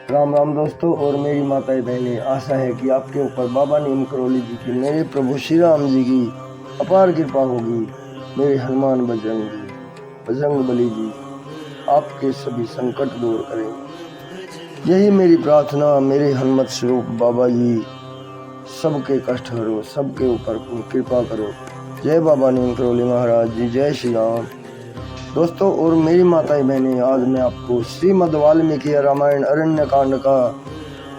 राम राम दोस्तों और मेरी माताएं बहनें, आशा है कि आपके ऊपर बाबा नीम करोली जी की, मेरे प्रभु श्री राम जी की अपार कृपा होगी। मेरे हनुमान बजरंग बली जी आपके सभी संकट दूर करेंगे, यही मेरी प्रार्थना। मेरे हनुमत स्वरूप बाबा जी सबके कष्ट हरो, सबके ऊपर कृपा करो। जय बाबा नीम करोली महाराज जी, जय श्री राम। दोस्तों और मेरी माताएं बहनें, आज मैं आपको श्रीमद् वाल्मीकि रामायण अरण्य कांड का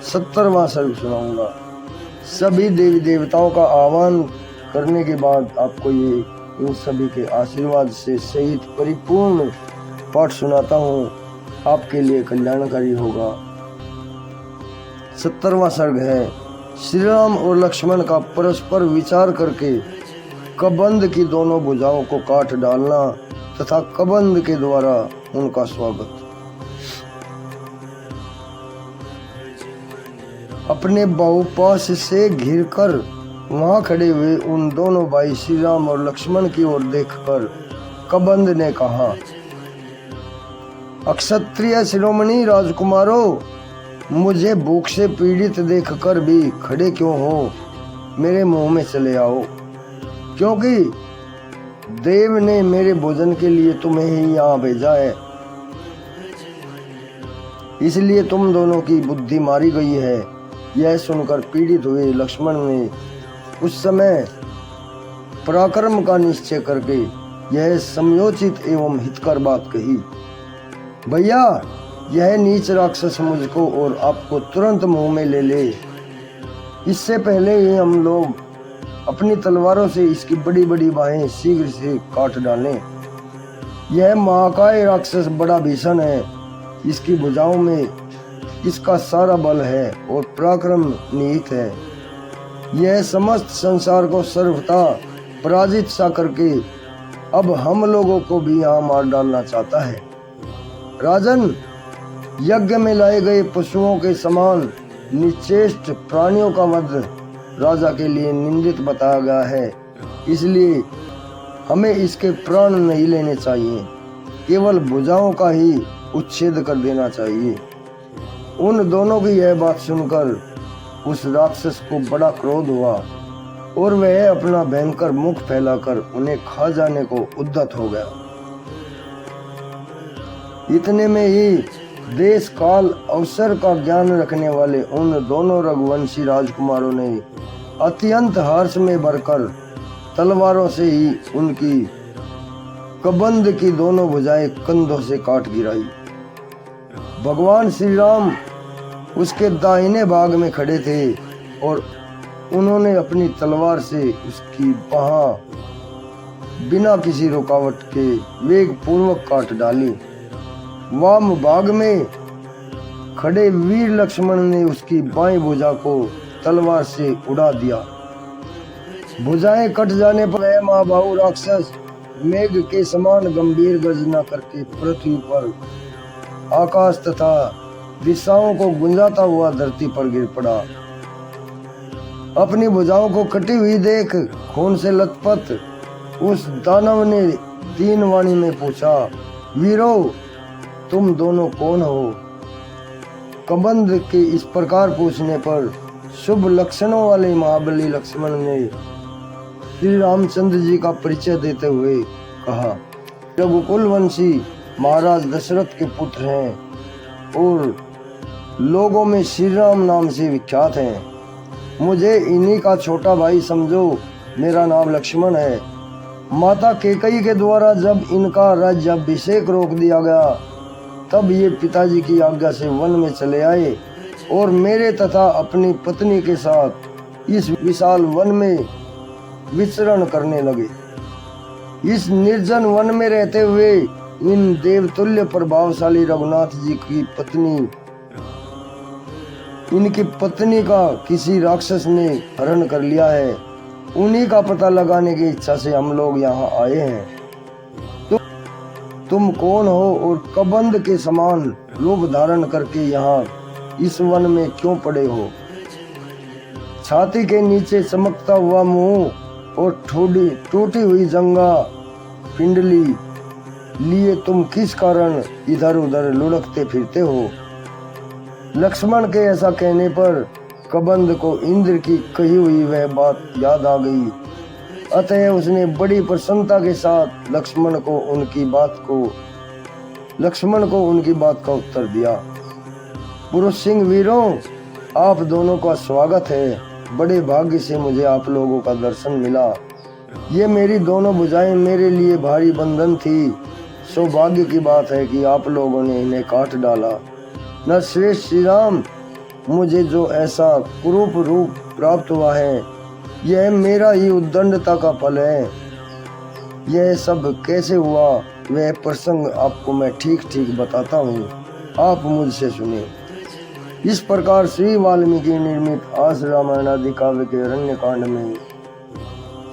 70वां सर्ग सुनाऊंगा। सभी देवी देवताओं का आह्वान करने के बाद आपको ये इन सभी के आशीर्वाद से सहित परिपूर्ण पाठ सुनाता हूँ, आपके लिए कल्याणकारी होगा। 70वां सर्ग है। श्री राम और लक्ष्मण का परस्पर विचार करके कबंध की दोनों भुजाओं को काट डालना तथा कबंध के द्वारा उनका स्वागत। अपने बाहुपाश से घिरकर वहां खड़े हुए उन दोनों भाई श्री राम और लक्ष्मण की ओर देखकर कबंध ने कहा, अक्षत्रिय शिरोमणि राजकुमारों, मुझे भूख से पीड़ित देखकर भी खड़े क्यों हो? मेरे मुंह में चले आओ, क्योंकि देव ने मेरे भोजन के लिए तुम्हें ही यहाँ भेजा है। इसलिए तुम दोनों की बुद्धि मारी गई है। यह सुनकर पीड़ित हुए लक्ष्मण ने उस समय पराक्रम का निश्चय करके यह समयोचित एवं हितकर बात कही, भैया, यह नीच राक्षस मुझको और आपको तुरंत मुंह में ले ले। इससे पहले ही हम लोग अपनी तलवारों से इसकी बड़ी बड़ी बाहें शीघ्र से काट डालें। यह महाकाय राक्षस बड़ा भीषण है। इसकी भुजाओं में इसका सारा बल है और पराक्रम निहित है। यह समस्त संसार को सर्वथा पराजित सा करके अब हम लोगों को भी यहाँ मार डालना चाहता है। राजन, यज्ञ में लाए गए पशुओं के समान निश्चेष्ट प्राणियों का वध राजा के लिए निंदित बताया गया है। इसलिए हमें इसके प्राण नहीं लेने चाहिए, केवल भुजाओं का ही उच्छेद कर देना चाहिए। उन दोनों की यह बात सुनकर उस राक्षस को बड़ा क्रोध हुआ और वह अपना भयंकर मुख फैलाकर उन्हें खा जाने को उद्यत हो गया। इतने में ही देश काल अवसर का ज्ञान रखने वाले उन दोनों रघुवंशी राजकुमारों ने अत्यंत हर्ष में भरकर तलवारों से ही उनकी कबंध की दोनों भुजाएं कंधों से काट गिराई। भगवान श्री राम उसके दाहिने भाग में खड़े थे और उन्होंने अपनी तलवार से उसकी बाह बिना किसी रुकावट के वेग पूर्वक काट डाली। वाम भाग में खड़े वीर लक्ष्मण ने उसकी बाएं भुजा को तलवार से उड़ा दिया। भुजाएं कट जाने पर वह महाबाहु राक्षस मेघ के समान गंभीर गर्जना करके पृथ्वी पर, आकाश तथा दिशाओं को गुंजाता हुआ धरती पर गिर पड़ा। अपनी भुजाओं को कटी हुई देख खून से लथपथ उस दानव ने दीन वाणी में पूछा, वीरों, तुम दोनों कौन हो? कबंध के इस प्रकार पूछने पर शुभ लक्षणों वाले महाबली लक्ष्मण ने श्री रामचंद्र जी का परिचय देते हुए कहा, रघुकुल वंशी महाराज दशरथ के पुत्र हैं और लोगों में श्री राम नाम से विख्यात हैं। मुझे इन्हीं का छोटा भाई समझो। मेरा नाम लक्ष्मण है। माता कैकेयी के द्वारा जब इनका राज्याभिषेक रोक दिया गया, तब ये पिताजी की आज्ञा से वन में चले आए और मेरे तथा अपनी पत्नी के साथ इस विशाल वन में विचरण करने लगे। इस निर्जन वन में रहते हुए इन देवतुल्य प्रभावशाली रघुनाथ जी की पत्नी, इनकी पत्नी का किसी राक्षस ने हरण कर लिया है। उन्हीं का पता लगाने की इच्छा से हम लोग यहाँ आए हैं। तुम कौन हो और कबंध के समान रूप धारण करके यहाँ इस वन में क्यों पड़े हो? छाती के नीचे चमकता हुआ मुंह और टूटी हुई जंगा पिंडली लिए तुम किस कारण इधर उधर लुढ़कते फिरते हो? लक्ष्मण के ऐसा कहने पर कबंध को इंद्र की कही हुई वह बात याद आ गई। अतः उसने बड़ी प्रसन्नता के साथ लक्ष्मण को उनकी बात का उत्तर दिया। पुरुष सिंह वीरों, आप दोनों का स्वागत है। बड़े भाग्य से मुझे आप लोगों का दर्शन मिला। ये मेरी दोनों भुजाएं मेरे लिए भारी बंधन थी। सौभाग्य की बात है कि आप लोगों ने इन्हें काट डाला। नरश्रेष्ठ श्री राम, मुझे जो ऐसा कुरूप रूप प्राप्त हुआ है, यह मेरा ही उद्दंडता का फल है। यह सब कैसे हुआ, वह प्रसंग आपको मैं ठीक ठीक बताता हूँ, आप मुझसे सुनिए। इस प्रकार श्री वाल्मीकि निर्मित आस रामायण आदि काव्य के अरण्य कांड में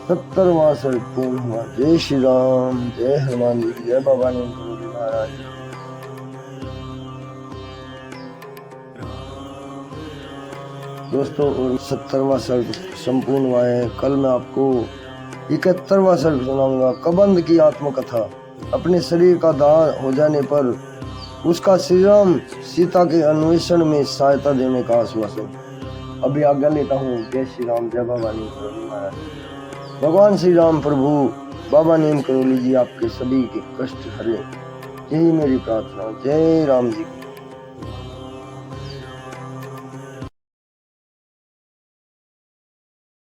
70वां सर्ग पूर्ण हुआ। जय श्री राम, जय हनुमान जी, जय बाबा नीम करोली महाराज। दोस्तों, और 70वां सर्ग संपूर्ण हुआ है। कल मैं आपको 71वां सर्ग सुनाऊंगा। कबंध की आत्मकथा। अपने शरीर का दाह हो जाने पर उसका श्री राम सीता के अन्वेषण में सहायता देने का आश्वासन। अभी आज्ञा लेता हूँ। जय श्री राम, जय बाबा नीम करोली महाराज। भगवान श्री राम प्रभु बाबा नीम करोली जी आपके सभी के कष्ट हरे, यही मेरी प्रार्थना। जय राम जी।